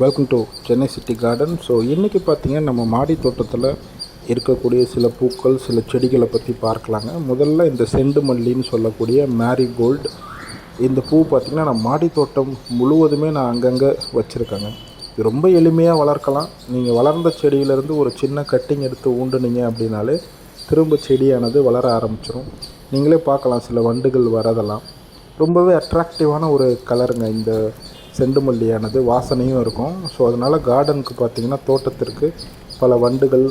Welcome to Chennai city garden. So இன்றைக்கி பார்த்திங்கன்னா நம்ம மாடி தோட்டத்தில் இருக்கக்கூடிய சில பூக்கள், சில செடிகளை பற்றி பார்க்கலாங்க. முதல்ல இந்த செண்டு மல்லின்னு சொல்லக்கூடிய மேரிகோல்டு. இந்த பூ பார்த்திங்கன்னா நான் மாடி தோட்டம் முழுவதுமே நான் அங்கங்கே வச்சுருக்கேங்க. இது ரொம்ப எளிமையாக வளர்க்கலாம். நீங்கள் வளர்ந்த செடியிலேருந்து ஒரு சின்ன கட்டிங் எடுத்து ஊண்டுனீங்க அப்படின்னாலே திரும்ப செடியானது வளர ஆரம்பிச்சிடும். நீங்களே பார்க்கலாம் சில வண்டுகள் வரதெல்லாம். ரொம்பவே அட்ராக்டிவான ஒரு கலருங்க இந்த செண்டு மல்லியானது. வாசனையும் இருக்கும். ஸோ அதனால் கார்டனுக்கு பார்த்திங்கன்னா தோட்டத்திற்கு பல வண்டுகள்,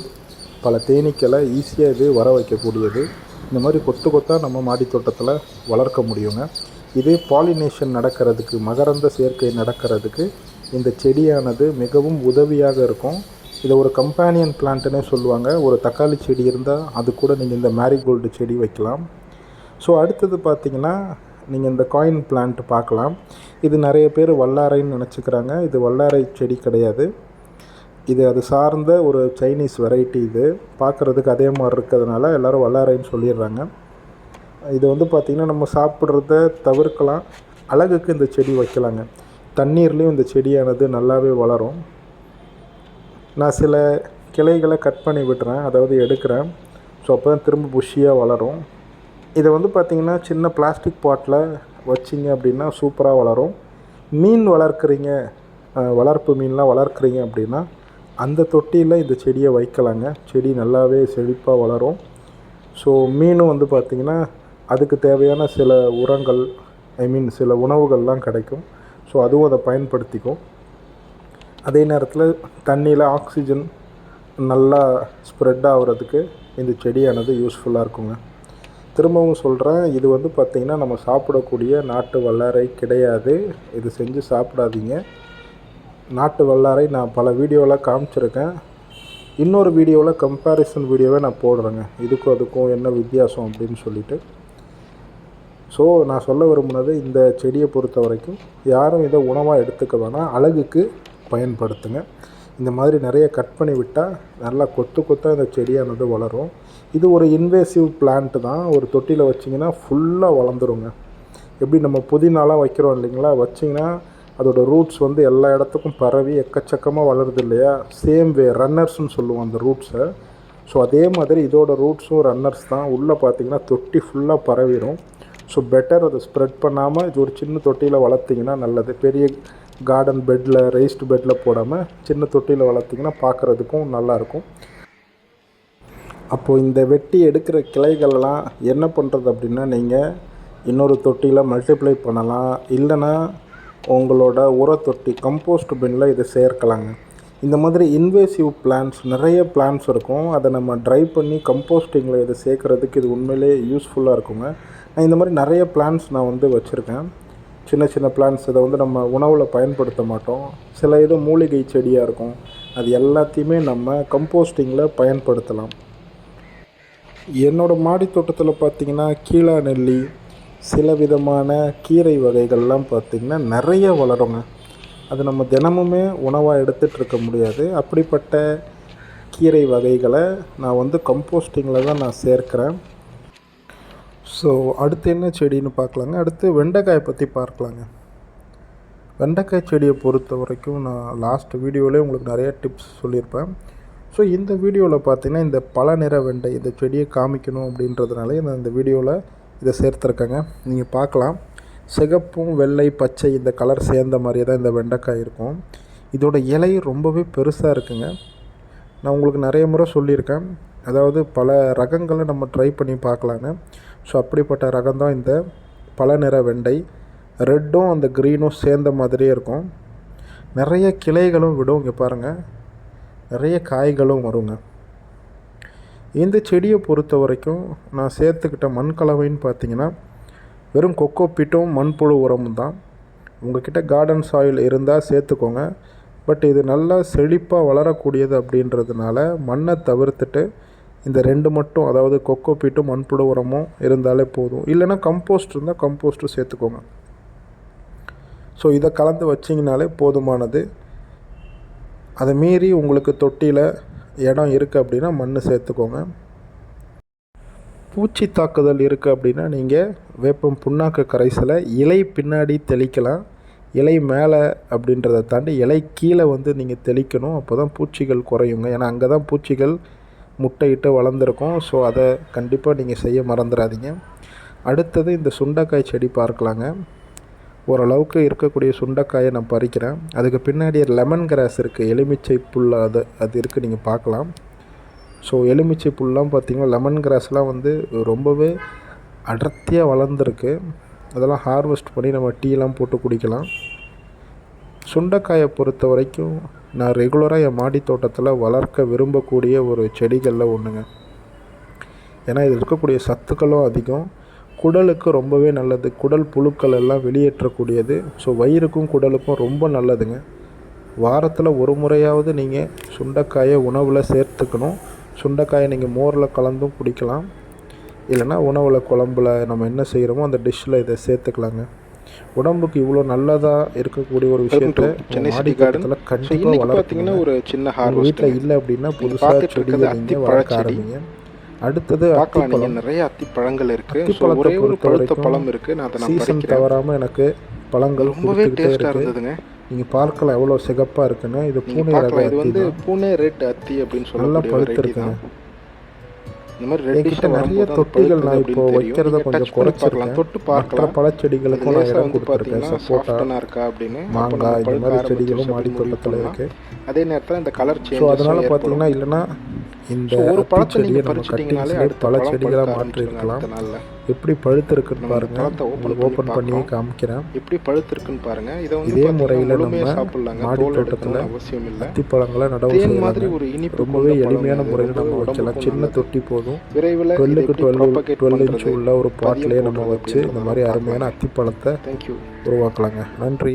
பல தேனீக்களை ஈஸியாக இது வர வைக்கக்கூடியது. இந்த மாதிரி கொத்து கொத்தாக நம்ம மாடி தோட்டத்தில் வளர்க்க முடியுங்க. இதே பாலினேஷன் நடக்கிறதுக்கு, மகரந்த சேர்க்கை நடக்கிறதுக்கு இந்த செடியானது மிகவும் உதவியாக இருக்கும். இதை ஒரு கம்பேனியன் பிளான்ட்டுன்னே சொல்லுவாங்க. ஒரு தக்காளி செடி இருந்தால் அது கூட நீங்கள் இந்த மேரிகோல்டு செடி வைக்கலாம். ஸோ அடுத்தது பார்த்திங்கன்னா நீங்கள் இந்த காயின் பிளான்ட் பார்க்கலாம். இது நிறைய பேர் வல்லாரைன்னு நினச்சிக்கிறாங்க. இது வல்லாரை செடி கிடையாது. இது அது சார்ந்த ஒரு சைனீஸ் வெரைட்டி. இது பார்க்குறதுக்கு அதே மாதிரி இருக்கிறதுனால எல்லோரும் வல்லாரைன்னு சொல்லிடுறாங்க. இது பார்த்திங்கன்னா நம்ம சாப்பிட்றத தவிர்க்கலாம். அழகுக்கு இந்த செடி வைக்கலாங்க. தண்ணீர்லேயும் இந்த செடியானது நல்லாவே வளரும். நான் சில கிளைகளை கட் பண்ணி விட்டுறேன், அதாவது எடுக்கிறேன். ஸோ அப்போ தான் திரும்ப புஷ்ஷியாக வளரும். இதை பார்த்திங்கன்னா சின்ன பிளாஸ்டிக் பாட்டில் வச்சிங்க அப்படின்னா சூப்பராக வளரும். மீன் வளர்க்குறீங்க, வளர்ப்பு மீன்லாம் வளர்க்குறீங்க அப்படின்னா அந்த தொட்டியில் இந்த செடியை வைக்கலாங்க. செடி நல்லாவே செழிப்பாக வளரும். ஸோ மீனும் பார்த்திங்கன்னா அதுக்கு தேவையான சில உரங்கள், சில உணவுகள்லாம் கிடைக்கும். ஸோ அதுவும் அதை பயன்படுத்திக்கும். அதே நேரத்தில் தண்ணியில் ஆக்சிஜன் நல்லா ஸ்ப்ரெட் ஆகிறதுக்கு இந்த செடியானது யூஸ்ஃபுல்லாக இருக்குங்க. திரும்பவும் சொல்கிறேன், இது பார்த்திங்கன்னா நம்ம சாப்பிடக்கூடிய நாட்டு வல்லாரை கிடையாது. இது செஞ்சு சாப்பிடாதீங்க. நாட்டு வல்லாரை நான் பல வீடியோவில் காமிச்சிருக்கேன். இன்னொரு வீடியோவில் கம்பேரிசன் வீடியோவை நான் போடுறேங்க, இதுக்கும் அதுக்கும் என்ன வித்தியாசம் அப்படின்னு சொல்லிட்டு. ஸோ நான் சொல்ல விரும்புனது, இந்த செடியை பொறுத்த வரைக்கும் யாரும் இதை உணவாக எடுத்துக்க வேணாம், அழகுக்கு பயன்படுத்துங்க. இந்த மாதிரி நிறைய கட் பண்ணி விட்டால் நல்லா கொத்து கொத்தாக இந்த செடியானது வளரும். இது ஒரு இன்வேசிவ் பிளான்ட்டு தான். ஒரு தொட்டியில் வச்சிங்கன்னா ஃபுல்லாக வளர்ந்துருங்க. எப்படி நம்ம புதினாலாம் வைக்கிறோம் இல்லைங்களா, வச்சிங்கன்னா அதோடய ரூட்ஸ் எல்லா இடத்துக்கும் பரவி எக்கச்சக்கமாக வளருது இல்லையா. சேம் வே ரன்னர்ஸ்னு சொல்லுவோம் அந்த ரூட்ஸை. ஸோ அதே மாதிரி இதோட ரூட்ஸும் ரன்னர்ஸ் தான். உள்ளே பார்த்திங்கன்னா தொட்டி ஃபுல்லாக பரவிடும். ஸோ பெட்டர் அதை ஸ்ப்ரெட் பண்ணாமல் இது ஒரு சின்ன தொட்டியில் வளர்த்திங்கன்னா நல்லது. பெரிய கார்டன் பெட்டில், ரெய்ஸ்டு பெட்டில் போடாமல் சின்ன தொட்டியில் வளர்த்திங்கன்னா பார்க்குறதுக்கும் நல்லாயிருக்கும். அப்போது இந்த வெட்டி எடுக்கிற கிளைகளெல்லாம் என்ன பண்ணுறது அப்படின்னா, நீங்கள் இன்னொரு தொட்டியில் மல்டிப்ளை பண்ணலாம். இல்லைன்னா உங்களோட உரத்தொட்டி, கம்போஸ்ட் பின்னில் இதை சேர்க்கலாங்க. இந்த மாதிரி இன்வேசிவ் பிளான்ட்ஸ் நிறைய பிளான்ட்ஸ் இருக்கும். அதை நம்ம ட்ரை பண்ணி கம்போஸ்டிங்கில் இதை சேர்க்குறதுக்கு இது உண்மையிலே யூஸ்ஃபுல்லாக இருக்குங்க. நான் இந்த மாதிரி நிறைய பிளான்ட்ஸ் நான் வச்சுருக்கேன். சின்ன சின்ன பிளான்ட்ஸ். இதை நம்ம உணவில் பயன்படுத்த மாட்டோம். சில இது மூலிகை செடியாக இருக்கும். அது எல்லாத்தையுமே நம்ம கம்போஸ்டிங்கில் பயன்படுத்தலாம். என்னோடய மாடி தோட்டத்தில் பார்த்திங்கன்னா கீழா நெல்லி, சில விதமான கீரை வகைகள்லாம் பார்த்திங்கன்னா நிறைய வளருங்க. அது நம்ம தினமுமே உணவாக எடுத்துகிட்ருக்க முடியாது. அப்படிப்பட்ட கீரை வகைகளை நான் கம்போஸ்டிங்கில் தான் நான் சேர்க்குறேன். ஸோ அடுத்து என்ன செடின்னு பார்க்கலாங்க. அடுத்து வெண்டைக்காயை பற்றி பார்க்கலாங்க. வெண்டைக்காய் செடியை பொறுத்த வரைக்கும் நான் லாஸ்ட் வீடியோவிலே உங்களுக்கு நிறைய டிப்ஸ் சொல்லியிருப்பேன். ஸோ இந்த வீடியோவில் பார்த்திங்கன்னா இந்த பல நிற வெண்டை, இந்த செடியை காமிக்கணும் அப்படின்றதுனாலே நான் இந்த வீடியோவில் இதை சேர்த்துருக்கேங்க. நீங்கள் பார்க்கலாம், சிகப்பும் வெள்ளை பச்சை இந்த கலர் சேர்ந்த மாதிரியே தான் இந்த வெண்டைக்காய் இருக்கும். இதோட இலை ரொம்பவே பெருசாக இருக்குங்க. நான் உங்களுக்கு நிறைய முறை சொல்லியிருக்கேன். அதாவது பல ரகங்களை நம்ம ட்ரை பண்ணி பார்க்கலாங்க. ஸோ அப்படிப்பட்ட ரகம் தான் இந்த பல நிற வெண்டை. ரெட்டும் அந்த க்ரீனும் சேர்ந்த மாதிரியே இருக்கும். நிறைய கிளைகளும் விடும். இங்கே பாருங்கள், நிறைய காய்களும் வருங்க. இந்த செடியை பொறுத்த வரைக்கும் நான் சேர்த்துக்கிட்ட மண் கலவைன்னு பார்த்திங்கன்னா வெறும் கொக்கோ பீட்டும் மண்புழு உரமும் தான். உங்கள்கிட்ட கார்டன் சாயில் இருந்தால் சேர்த்துக்கோங்க. பட் இது நல்லா செழிப்பாக வளரக்கூடியது அப்படின்றதுனால மண்ணை தவிர்த்துட்டு இந்த ரெண்டு மட்டும், அதாவது கொக்கோ பீட்டும் மண்புழு உரமும் இருந்தாலே போதும். இல்லைன்னா கம்போஸ்ட் இருந்தால் கம்போஸ்ட்டும் சேர்த்துக்கோங்க. ஸோ இதை கலந்து வச்சிங்கனாலே போதுமானது. அதை மீறி உங்களுக்கு தொட்டியில் இடம் இருக்குது அப்படின்னா மண் சேர்த்துக்கோங்க. பூச்சி தாக்குதல் இருக்குது அப்படின்னா நீங்கள் வேப்பம் புண்ணாக்கு கரைசலை இலை பின்னாடி தெளிக்கலாம். இலை மேலே அப்படின்றத தாண்டி இலை கீழே வந்து நீங்கள் தெளிக்கணும். அப்போ தான் பூச்சிகள் குறையுங்க. ஏன்னா அங்கே தான் பூச்சிகள் முட்டையிட்டு வளர்ந்துருக்கும். ஸோ அதை கண்டிப்பாக நீங்கள் செய்ய மறந்துடாதீங்க. அடுத்தது இந்த சுண்டைக்காய் செடி பார்க்கலாங்க. ஓரளவுக்கு இருக்கக்கூடிய சுண்டைக்காயை நான் பறிக்கிறேன். அதுக்கு பின்னாடி லெமன் கிராஸ் இருக்குது, எலுமிச்சை புல் அது இருக்குது, நீங்கள் பார்க்கலாம். ஸோ எலுமிச்சை புல்லாம் பார்த்திங்கன்னா லெமன் கிராஸ்லாம் வந்து ரொம்பவே அடர்த்தியாக வளர்ந்துருக்கு. அதெல்லாம் ஹார்வெஸ்ட் பண்ணி நம்ம டீலாம் போட்டு குடிக்கலாம். சுண்டைக்காயை பொறுத்த வரைக்கும் நான் ரெகுலராக என் மாடி தோட்டத்தில் வளர்க்க விரும்பக்கூடிய ஒரு செடிகளில் ஒன்றுங்க. ஏன்னா இதில் இருக்கக்கூடிய சத்துக்களும் அதிகம், குடலுக்கு ரொம்பவே நல்லது. குடல் புழுக்கள் எல்லாம் வெளியேற்றக்கூடியது. ஸோ வயிறுக்கும் குடலுக்கும் ரொம்ப நல்லதுங்க. வாரத்தில் ஒரு முறையாவது நீங்கள் சுண்டைக்காயை உணவில் சேர்த்துக்கணும். சுண்டைக்காயை நீங்கள் மோரில் கலந்தும் குடிக்கலாம், இல்லைனா உணவில் குழம்புல நம்ம என்ன செய்கிறோமோ அந்த டிஷ்ஷில் இதை சேர்த்துக்கலாங்க. உடம்புக்கு இவ்வளோ நல்லதாக இருக்கக்கூடிய ஒரு விஷயத்தை மாடி தோட்டத்தில் கண்டிப்பாக வளர்த்தீங்கன்னா ஒரு சின்ன வீட்டில் இல்லை அப்படின்னா புதுசாக செடியை நீங்கள் வளர்க்க ஆரம்பிங்க. அடுத்தது அத்திப்பழம். நிறைய அத்திப்பழங்கள் இருக்குது. அத்திப்பழத்தை பொறுத்த வரைக்கும் சீசன் தவறாமல் எனக்கு பழங்கள் ரொம்பவே இருந்ததுங்க. நீங்கள் பார்க்கலாம் எவ்வளோ சிகப்பாக இருக்குன்னு. இது பூனே ரக அத்தி. இது வந்து பூனே ரெட் அத்தி அப்படின்னு சொல்லி நல்லா பழுத்துருக்குங்க. இந்த மாதிரி என்கிட்ட நிறைய தொட்டிகள் நான் இப்போ வைக்கிறத கொஞ்சம் குறைச்சிருக்கேன். மற்ற பழச்செடிகளுக்கும் நான் இடம் கொடுத்துருக்கேன். சப்போட்டா, மாங்காய், இந்த மாதிரி செடிகளும் மாடி தோட்டத்தில் இருக்குது. அதே நேரத்தில் இந்த கலர் சேஞ்ச். ஸோ அதனால் பார்த்தீங்கன்னா இல்லைன்னா இந்த ஒரு பழச்செடியை நம்ம கட்டிங்ஸ்லேயே பல செடிகளாக மாற்றிருக்கலாம். எப்படி பழுத்திருக்குன்னு பாருங்கள், உங்களுக்கு ஓப்பன் பண்ணி காமிக்கிறேன். எப்படி பழுத்திருக்குன்னு பாருங்கள். இதே முறையில் நம்ம மாடி தோட்டத்தில் அத்திப்பழங்களை நடவு செய்யலாம். ரொம்பவே எளிமையான முறையில் நம்ம வைக்கலாம். சின்ன தொட்டி போதும். 12 இன்ச் உள்ள ஒரு பாட்டிலே நம்ம வச்சு இந்த மாதிரி அருமையான அத்திப்பழத்தை உருவாக்கலாங்க. நன்றி.